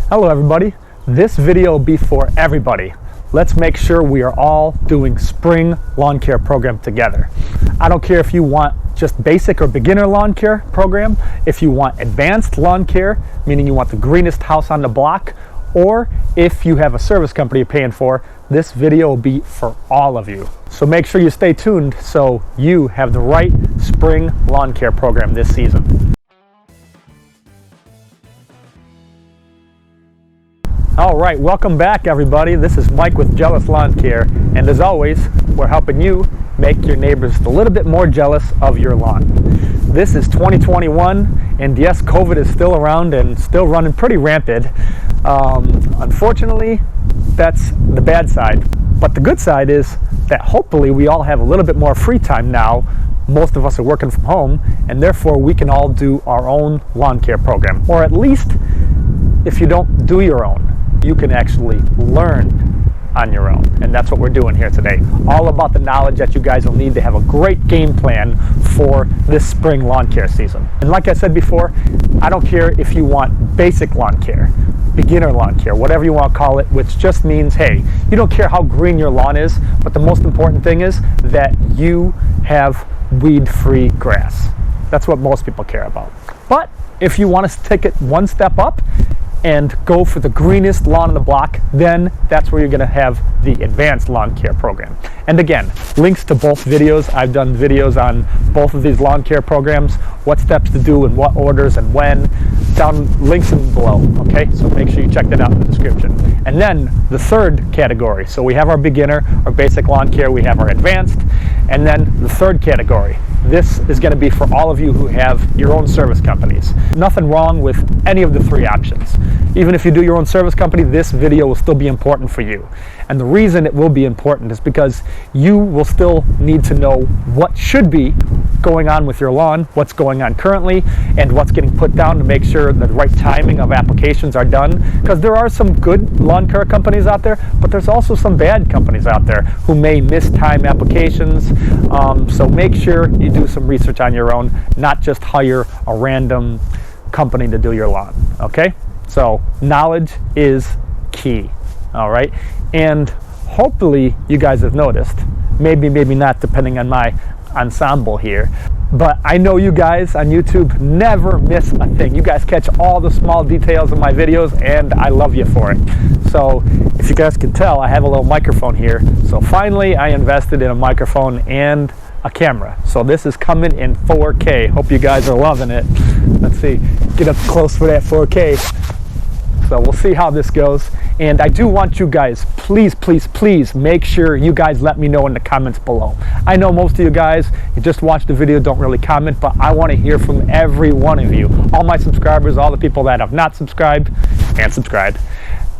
Hello everybody, this video will be for everybody. Let's make sure we are all doing spring lawn care program together. I don't care if you want just basic or beginner lawn care program, if you want advanced lawn care, meaning you want the greenest house on the block, or if you have a service company you're paying for, this video will be for all of you. So make sure you stay tuned so you have the right spring lawn care program this season. All right, welcome back everybody. This is Mike with Jealous Lawn Care, and as always, we're helping you make your neighbors a little bit more jealous of your lawn. This is 2021, and yes, COVID is still around and still running pretty rampant. Unfortunately, that's the bad side, but the good side is that hopefully we all have a little bit more free time now. Most of us are working from home, and therefore we can all do our own lawn care program, or at least if you don't do your own, you can actually learn on your own, and that's what we're doing here today. All about the knowledge that you guys will need to have a great game plan for this spring lawn care season. And like I said before, I don't care if you want basic lawn care, beginner lawn care, whatever you want to call it, which just means, hey, you don't care how green your lawn is, but the most important thing is that you have weed-free grass. That's what most people care about. But if you want to take it one step up and go for the greenest lawn on the block, then that's where you're going to have the advanced lawn care program. And again, links to both videos. I've done videos on both of these lawn care programs, what steps to do and what orders and when, down links in below, okay? So make sure you check that out in the description. And then the third category. So we have our beginner, our basic lawn care, we have our advanced, and then the third category. This is going to be for all of you who have your own service companies. Nothing wrong with any of the three options. Even if you do your own service company, this video will still be important for you. And the reason it will be important is because you will still need to know what should be going on with your lawn, what's going on currently, and what's getting put down to make sure the right timing of applications are done. Because there are some good lawn care companies out there, but there's also some bad companies out there who may miss time applications. So make sure you do some research on your own, not just hire a random company to do your lawn, okay? So knowledge is key, all right? And hopefully you guys have noticed, maybe not depending on my ensemble here, but I know you guys on YouTube never miss a thing. You guys catch all the small details of my videos, and I love you for it. So if you guys can tell, I have a little microphone here. So finally I invested in a microphone and a camera. So this is coming in 4K. Hope you guys are loving it. Let's see, get up close for that 4K. So we'll see how this goes. And I do want you guys, please make sure you guys let me know in the comments below. I know most of you guys, you just watch the video, don't really comment, but I want to hear from every one of you. All my subscribers, all the people that have not subscribed, and subscribed.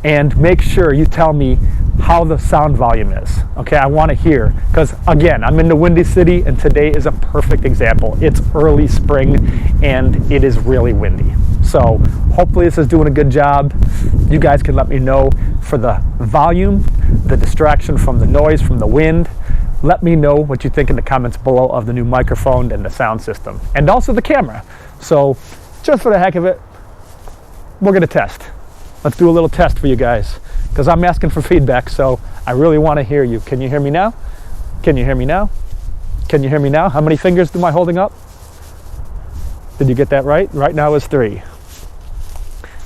And make sure you tell me how the sound volume is. Okay, I want to hear, because again, I'm in the Windy City and today is a perfect example. It's early spring and it is really windy. So hopefully this is doing a good job. You guys can let me know for the volume, the distraction from the noise, from the wind. Let me know what you think in the comments below of the new microphone and the sound system, and also the camera. So just for the heck of it, we're gonna test. Let's do a little test for you guys, because I'm asking for feedback, so I really want to hear you. Can you hear me now? Can you hear me now? Can you hear me now? How many fingers am I holding up? Did you get that right? Right now is 3.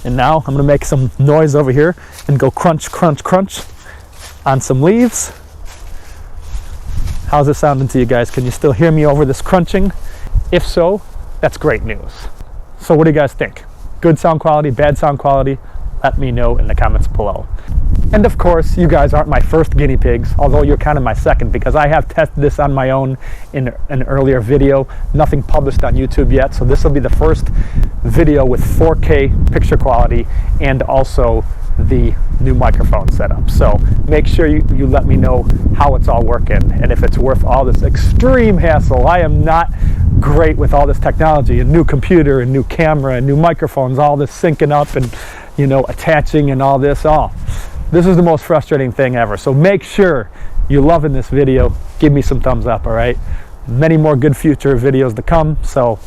And now I'm going to make some noise over here and go crunch, crunch, crunch on some leaves. How's it sounding to you guys? Can you still hear me over this crunching? If so, that's great news. So what do you guys think? Good sound quality, bad sound quality? Let me know in the comments below. And of course, you guys aren't my first guinea pigs, although you're kind of my second, because I have tested this on my own in an earlier video. Nothing published on YouTube yet, so this will be the first video with 4K picture quality and also the new microphone setup. So make sure you let me know how it's all working and if it's worth all this extreme hassle. I am not great with all this technology, a new computer, a new camera, and new microphones, all this syncing up and attaching and all this. Oh, this is the most frustrating thing ever. So make sure you're loving this video. Give me some thumbs up, all right? Many more good future videos to come. So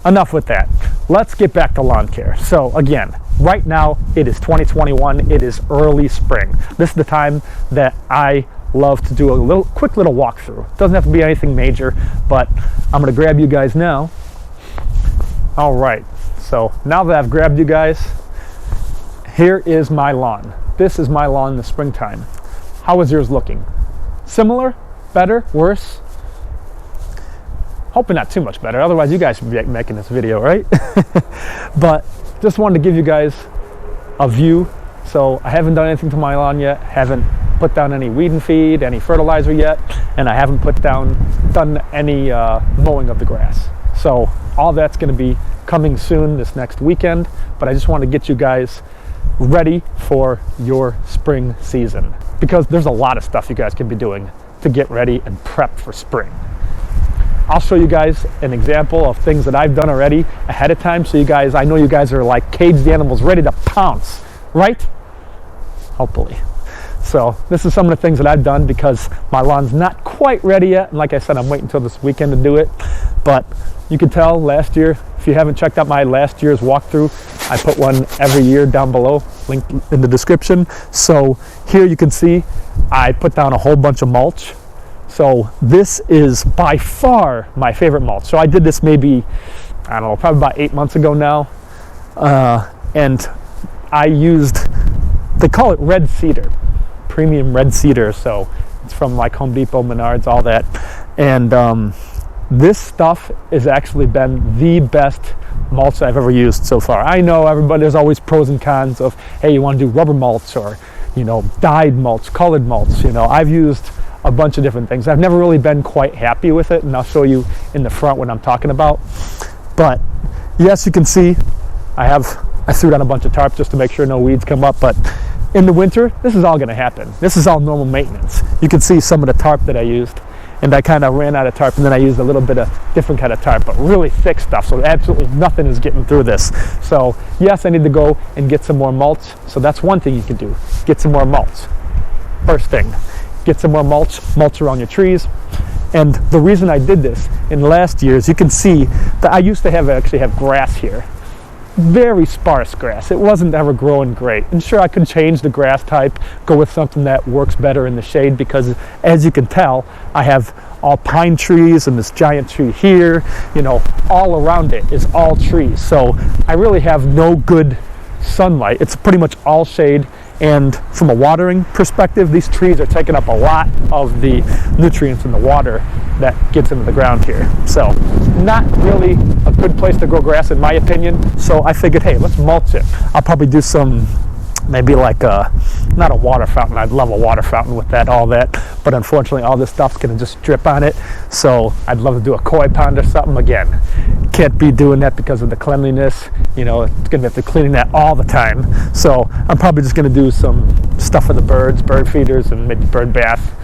enough with that. Let's get back to lawn care. So again, Right now, it is 2021. It is early spring. This is the time that I love to do a quick little walkthrough. It doesn't have to be anything major, but I'm going to grab you guys now. All right, so now that I've grabbed you guys, here is my lawn. This is my lawn in the springtime. How is yours looking? Similar? Better? Worse? Hoping not too much better, otherwise you guys would be making this video, right? But just wanted to give you guys a view. So I haven't done anything to my lawn yet, haven't put down any weed and feed, any fertilizer yet, and I haven't done any mowing of the grass. So all that's going to be coming soon this next weekend, but I just want to get you guys ready for your spring season, because there's a lot of stuff you guys can be doing to get ready and prep for spring. I'll show you guys an example of things that I've done already ahead of time, so you guys, I know you guys are like caged animals ready to pounce, right? Hopefully. So this is some of the things that I've done because my lawn's not quite ready yet, and like I said, I'm waiting until this weekend to do it. But you can tell last year, if you haven't checked out my last year's walkthrough, I put one every year down below, linked in the description. So here you can see I put down a whole bunch of mulch. So this is by far my favorite mulch. So I did this maybe, I don't know, probably about 8 months ago now. And I used, they call it red cedar, premium red cedar. So it's from like Home Depot, Menards, all that. And this stuff has actually been the best mulch I've ever used so far. I know everybody, there's always pros and cons of, hey, you want to do rubber mulch or, you know, dyed mulch, colored mulch. You know, I've used a bunch of different things. I've never really been quite happy with it, and I'll show you in the front what I'm talking about. But yes, you can see I threw down a bunch of tarp just to make sure no weeds come up, but in the winter, this is all going to happen. This is all normal maintenance. You can see some of the tarp that I used, and I kind of ran out of tarp, and then I used a little bit of different kind of tarp, but really thick stuff, so absolutely nothing is getting through this. So yes, I need to go and get some more mulch. So that's one thing you can do, get some more mulch. First thing, get some more mulch around your trees. And the reason I did this in last years, you can see that I used to actually have grass here. Very sparse grass. It wasn't ever growing great. And sure, I could change the grass type, go with something that works better in the shade, because as you can tell, I have all pine trees and this giant tree here. You know, all around it is all trees. So I really have no good sunlight. It's pretty much all shade. And from a watering perspective, these trees are taking up a lot of the nutrients in the water that gets into the ground here. So not really a good place to grow grass in my opinion. So I figured, hey, let's mulch it. I'll probably do some, maybe like not a water fountain. I'd love a water fountain with all that. But unfortunately, all this stuff's gonna just drip on it. So I'd love to do a koi pond or something. Again, can't be doing that because of the cleanliness. You know, it's gonna have to clean that all the time. So I'm probably just gonna do some stuff for the birds, bird feeders, and maybe bird bath.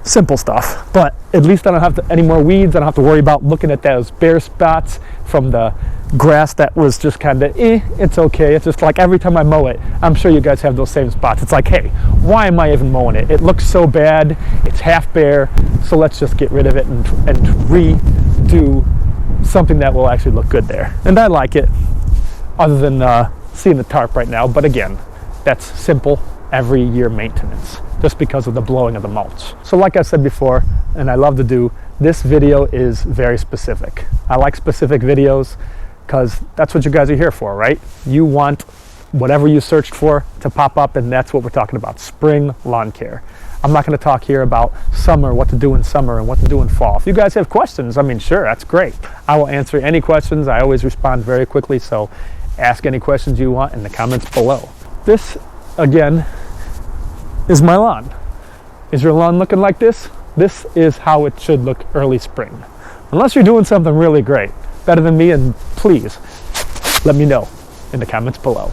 Simple stuff. But at least I don't have any more weeds. I don't have to worry about looking at those bare spots from the grass that was just kind of it's okay. It's just like every time I mow it, I'm sure you guys have those same spots. It's like, hey, why am I even mowing it? It looks so bad. It's half bare. So let's just get rid of it and redo something that will actually look good there. And I like it, other than seeing the tarp right now. But again, that's simple every year maintenance, just because of the blowing of the mulch. So like I said before, and I love to do, this video is very specific. I like specific videos because that's what you guys are here for, right? You want whatever you searched for to pop up, and that's what we're talking about, spring lawn care. I'm not going to talk here about summer, what to do in summer and what to do in fall. If you guys have questions, I mean, sure, that's great. I will answer any questions. I always respond very quickly, so ask any questions you want in the comments below. This, again, is my lawn. Is your lawn looking like this? This is how it should look early spring. Unless you're doing something really great, better than me, and please let me know in the comments below.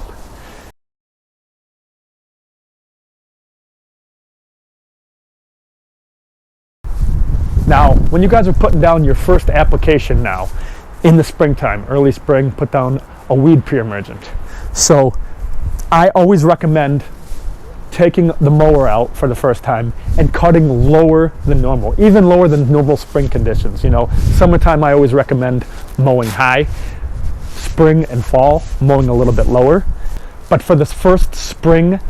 Now, when you guys are putting down your first application now, in the springtime, early spring, put down a weed pre-emergent. So I always recommend taking the mower out for the first time and cutting lower than normal, even lower than normal spring conditions. You know, summertime I always recommend mowing high, spring and fall mowing a little bit lower, but for this first spring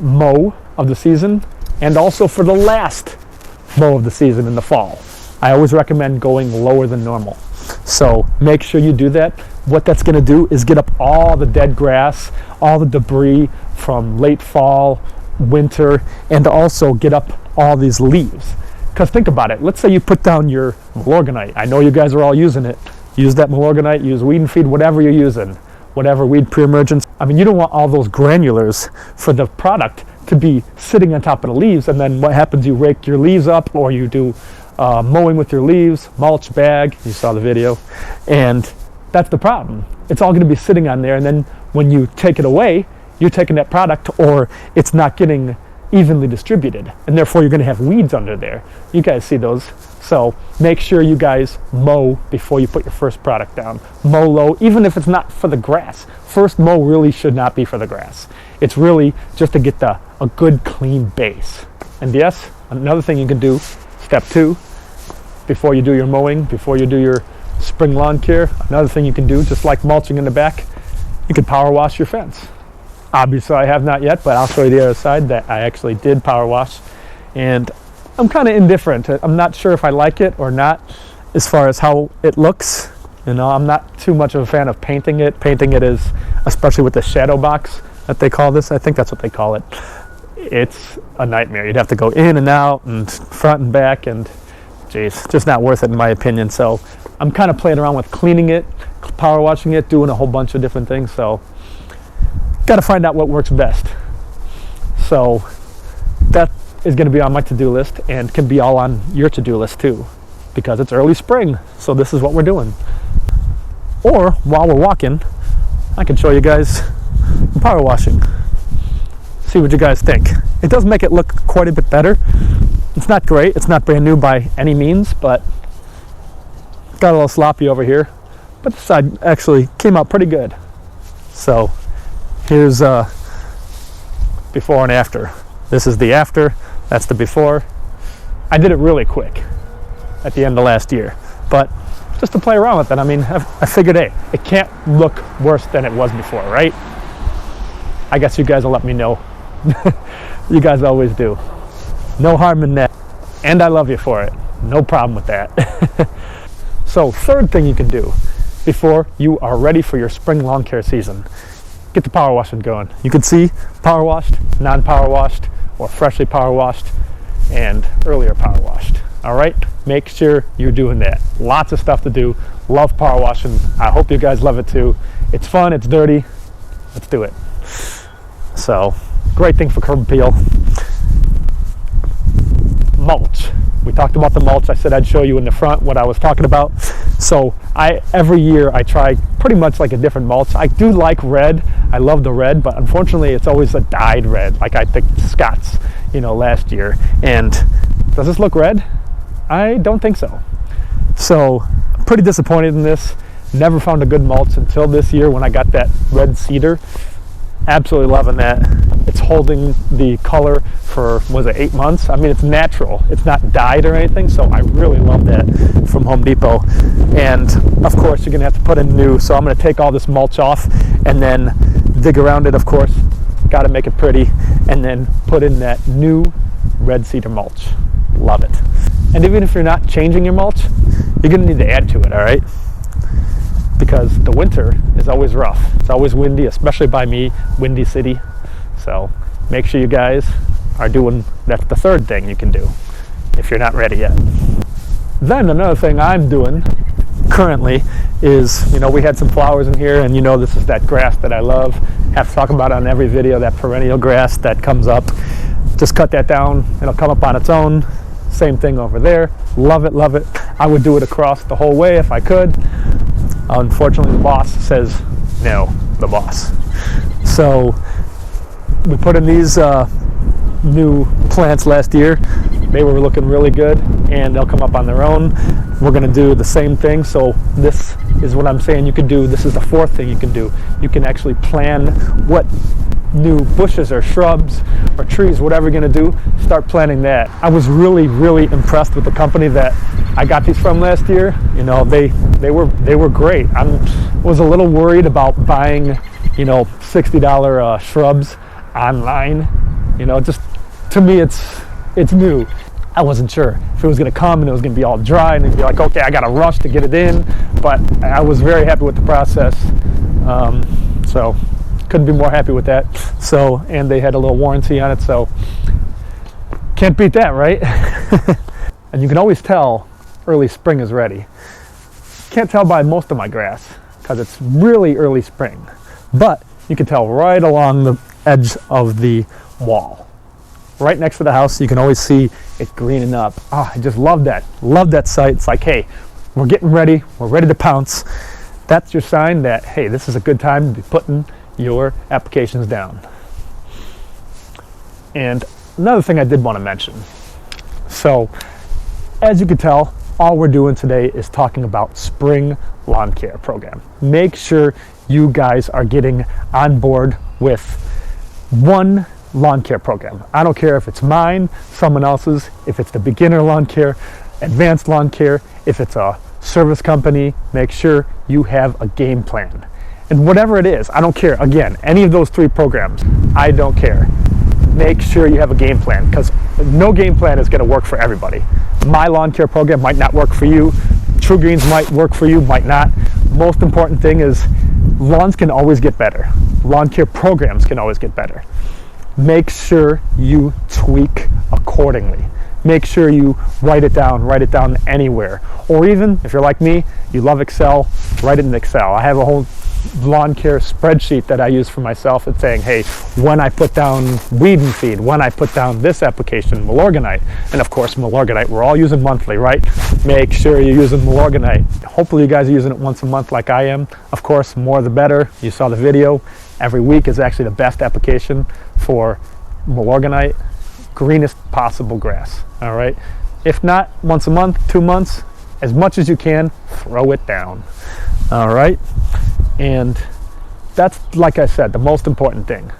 mow of the season, and also for the last mow of the season in the fall, I always recommend going lower than normal. So make sure you do that. What that's going to do is get up all the dead grass, all the debris from late fall, winter, and also get up all these leaves. Because think about it, let's say you put down your Milorganite. I know you guys are all using it. Use that Milorganite, use weed and feed, whatever you're using, whatever weed pre-emergence. I mean, you don't want all those granulars for the product to be sitting on top of the leaves, and then what happens, you rake your leaves up, or you do mowing with your leaves, mulch bag, you saw the video, and that's the problem. It's all going to be sitting on there, and then when you take it away, you're taking that product, or it's not getting evenly distributed, and therefore you're going to have weeds under there. You guys see those. So make sure you guys mow before you put your first product down. Mow low, even if it's not for the grass. First mow really should not be for the grass. It's really just to get a good clean base. And yes, another thing you can do, step 2, before you do your mowing, before you do your spring lawn care, another thing you can do, just like mulching in the back, you can power wash your fence. Obviously I have not yet, but I'll show you the other side that I actually did power wash, and I'm kind of indifferent. I'm not sure if I like it or not as far as how it looks. You know, I'm not too much of a fan of painting it. Painting it is, especially with the shadow box that they call this, I think that's what they call it. It's a nightmare. You'd have to go in and out and front and back, and geez, just not worth it in my opinion. So I'm kind of playing around with cleaning it, power washing it, doing a whole bunch of different things. So got to find out what works best. So that is going to be on my to-do list, and can be all on your to-do list too, because it's early spring. So this is what we're doing. Or while we're walking, I can show you guys power washing. See what you guys think. It does make it look quite a bit better. It's not great. It's not brand new by any means, but got a little sloppy over here. But this side actually came out pretty good. So here's before and after. This is the after, that's the before. I did it really quick at the end of last year, but just to play around with it. I mean, I figured, hey, it can't look worse than it was before, right? I guess you guys will let me know. You guys always do. No harm in that. And I love you for it. No problem with that. So third thing you can do before you are ready for your spring lawn care season, get the power washing going. You can see power washed, non-power washed, or freshly power washed, and earlier power washed. All right, make sure you're doing that. Lots of stuff to do. Love power washing. I hope you guys love it too. It's fun, it's dirty. Let's do it. So, great thing for curb appeal. Mulch. We talked about the mulch. I said I'd show you in the front what I was talking about. So every year I try pretty much like a different mulch. I do like red. I love the red, but unfortunately it's always a dyed red, like I picked Scott's, last year. And does this look red? I don't think so. So I'm pretty disappointed in this. Never found a good mulch until this year when I got that red cedar. Absolutely loving that. It's holding the color for, was it 8 months? I mean, it's natural. It's not dyed or anything, so I really love that from Home Depot. And of course, you're gonna have to put in new, so I'm gonna take all this mulch off and then dig around it, of course. Gotta make it pretty, and then put in that new red cedar mulch. Love it. And even if you're not changing your mulch, you're gonna need to add to it, all right? Because the winter is always rough. It's always windy, especially by me, Windy City. So make sure you guys are doing, that's the third thing you can do if you're not ready yet. Then another thing I'm doing currently is, we had some flowers in here, and this is that grass that I love. Have to talk about it on every video, that perennial grass that comes up. Just cut that down, it'll come up on its own. Same thing over there. Love it, love it. I would do it across the whole way if I could. Unfortunately, the boss says no, the boss. So we put in these new plants last year. They were looking really good, and they'll come up on their own. We're going to do the same thing. So this is what I'm saying you can do. This is the fourth thing you can do. You can actually plan what new bushes or shrubs or trees, whatever you're going to do, start planting that. I was really, really impressed with the company that I got these from last year. They were great. I was a little worried about buying you know, $60 shrubs online. You know, just to me it's new. I wasn't sure if it was going to come and it was going to be all dry and it'd be like, okay, I got to rush to get it in. But I was very happy with the process. So couldn't be more happy with that. So, and they had a little warranty on it, so can't beat that, right? And you can always tell early spring is ready. Can't tell by most of my grass because it's really early spring, but you can tell right along the edge of the wall. Right next to the house, you can always see it greening up. Oh, I just love that. Love that sight. It's like, hey, we're getting ready. We're ready to pounce. That's your sign that, hey, this is a good time to be putting your applications down. And another thing I did want to mention. So, as you can tell, all we're doing today is talking about spring lawn care program. Make sure you guys are getting on board with one lawn care program. I don't care if it's mine, someone else's, if it's the beginner lawn care, advanced lawn care, if it's a service company, make sure you have a game plan. And whatever it is, I don't care. Again, any of those 3 programs, I don't care. Make sure you have a game plan, because no game plan is going to work for everybody. My lawn care program might not work for you. True Greens might work for you, might not. Most important thing is lawns can always get better. Lawn care programs can always get better. Make sure you tweak accordingly. Make sure you write it down anywhere. Or even, if you're like me, you love Excel, write it in Excel. I have a whole lawn care spreadsheet that I use for myself. It's saying, hey, when I put down weed and feed, when I put down this application, Milorganite, and of course Milorganite, we're all using monthly, right? Make sure you're using Milorganite. Hopefully you guys are using it once a month like I am. Of course, more the better. You saw the video. Every week is actually the best application for Milorganite, greenest possible grass, all right? If not, once a month, 2 months, as much as you can, throw it down, all right? And that's, like I said, the most important thing.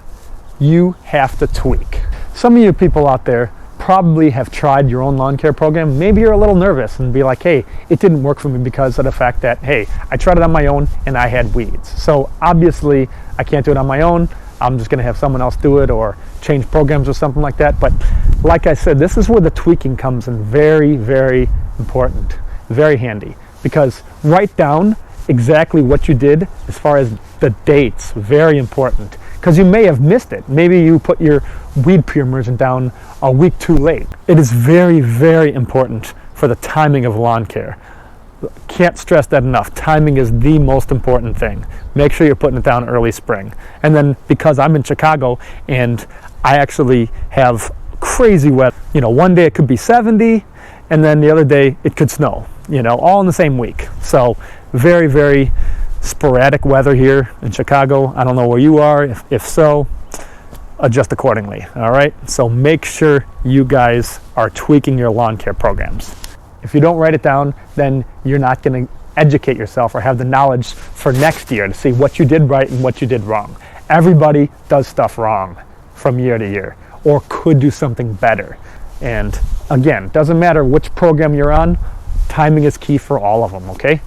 You have to tweak. Some of you people out there probably have tried your own lawn care program. Maybe you're a little nervous and be like, hey, it didn't work for me because of the fact that, hey, I tried it on my own and I had weeds. So obviously I can't do it on my own. I'm just going to have someone else do it or change programs or something like that. But like I said, this is where the tweaking comes in very, very important, very handy, because write down exactly what you did as far as the dates, very important, because you may have missed it. Maybe you put your weed pre-emergent down a week too late. It is very, very important for the timing of lawn care. Can't stress that enough. Timing is the most important thing. Make sure you're putting it down early spring. And then because I'm in Chicago and I actually have crazy weather, you know, one day it could be 70 and then the other day it could snow, you know, all in the same week. So very, very sporadic weather here in Chicago. I don't know where you are. If so, adjust accordingly, all right? So make sure you guys are tweaking your lawn care programs. If you don't write it down, then you're not going to educate yourself or have the knowledge for next year to see what you did right and what you did wrong. Everybody does stuff wrong from year to year or could do something better. And again, doesn't matter which program you're on, timing is key for all of them, okay?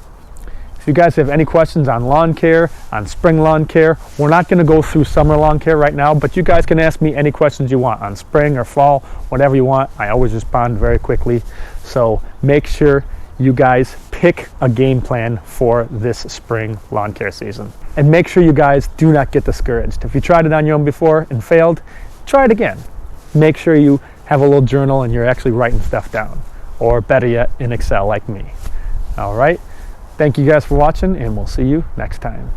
If you guys have any questions on lawn care, on spring lawn care, we're not going to go through summer lawn care right now, but you guys can ask me any questions you want on spring or fall, whatever you want. I always respond very quickly. So make sure you guys pick a game plan for this spring lawn care season. And make sure you guys do not get discouraged. If you tried it on your own before and failed, try it again. Make sure you have a little journal and you're actually writing stuff down, or better yet, in Excel like me. All right. Thank you guys for watching, and we'll see you next time.